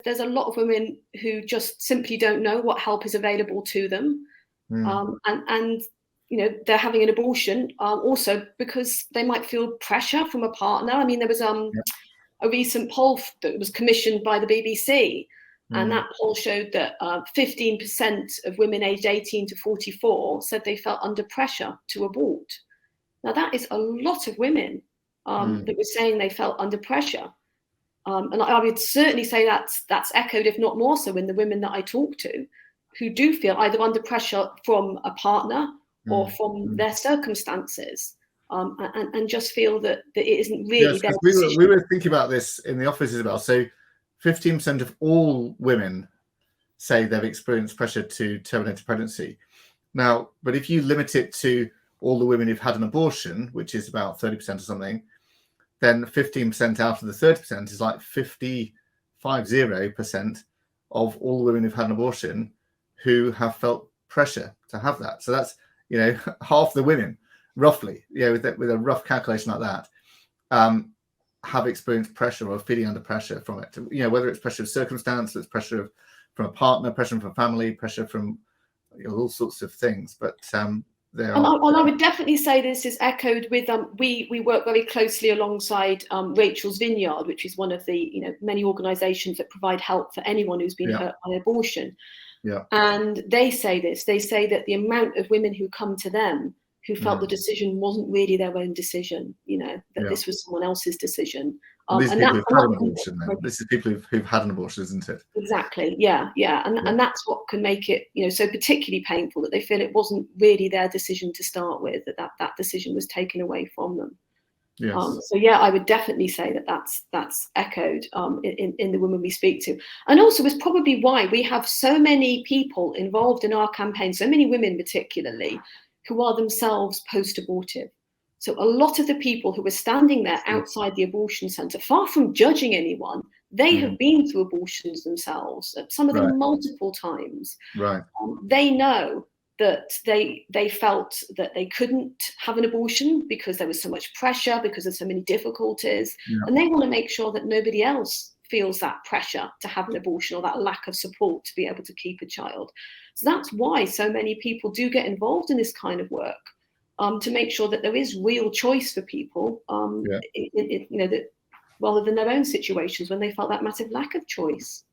there's a lot of women who just simply don't know what help is available to them. And you know, they're having an abortion also because they might feel pressure from a partner. I mean, there was a recent poll that was commissioned by the BBC, and that poll showed that 15% of women aged 18 to 44 said they felt under pressure to abort. Now, that is a lot of women that were saying they felt under pressure. And I would certainly say that's echoed, if not more so, in the women that I talk to, who do feel either under pressure from a partner or from their circumstances, and just feel that it isn't really their decision. We were thinking about this in the office, Isabel. So 15% of all women say they've experienced pressure to terminate a pregnancy. Now, but if you limit it to all the women who've had an abortion, which is about 30% or something, then 15% out of the 30% is like 50% of all the women who've had an abortion who have felt pressure to have that. So that's, you know, half the women, roughly, you know, with a rough calculation like that, have experienced pressure or are feeling under pressure from it. You know, whether it's pressure of circumstance, it's pressure from a partner, pressure from family, pressure from, you know, all sorts of things. But there are. And I would definitely say this is echoed with we work very closely alongside Rachel's Vineyard, which is one of the, you know, many organisations that provide help for anyone who's been hurt by abortion. Yeah. And they say this. They say that the amount of women who come to them who felt the decision wasn't really their own decision, you know, that this was someone else's decision. These people who've had an abortion, then. This is people who've had an abortion, isn't it? Exactly. Yeah. And that's what can make it, you know, so particularly painful, that they feel it wasn't really their decision to start with, that decision was taken away from them. Yes. So yeah, I would definitely say that's echoed in the women we speak to, and also is probably why we have so many people involved in our campaign, so many women particularly, who are themselves post-abortive. So a lot of the people who are standing there outside the abortion centre, far from judging anyone, they have been through abortions themselves, some of them multiple times. Right. They know that they felt that they couldn't have an abortion because there was so much pressure, because of so many difficulties, and they want to make sure that nobody else feels that pressure to have an abortion or that lack of support to be able to keep a child. So that's why so many people do get involved in this kind of work, to make sure that there is real choice for people, you know, that rather than their own situations when they felt that massive lack of choice.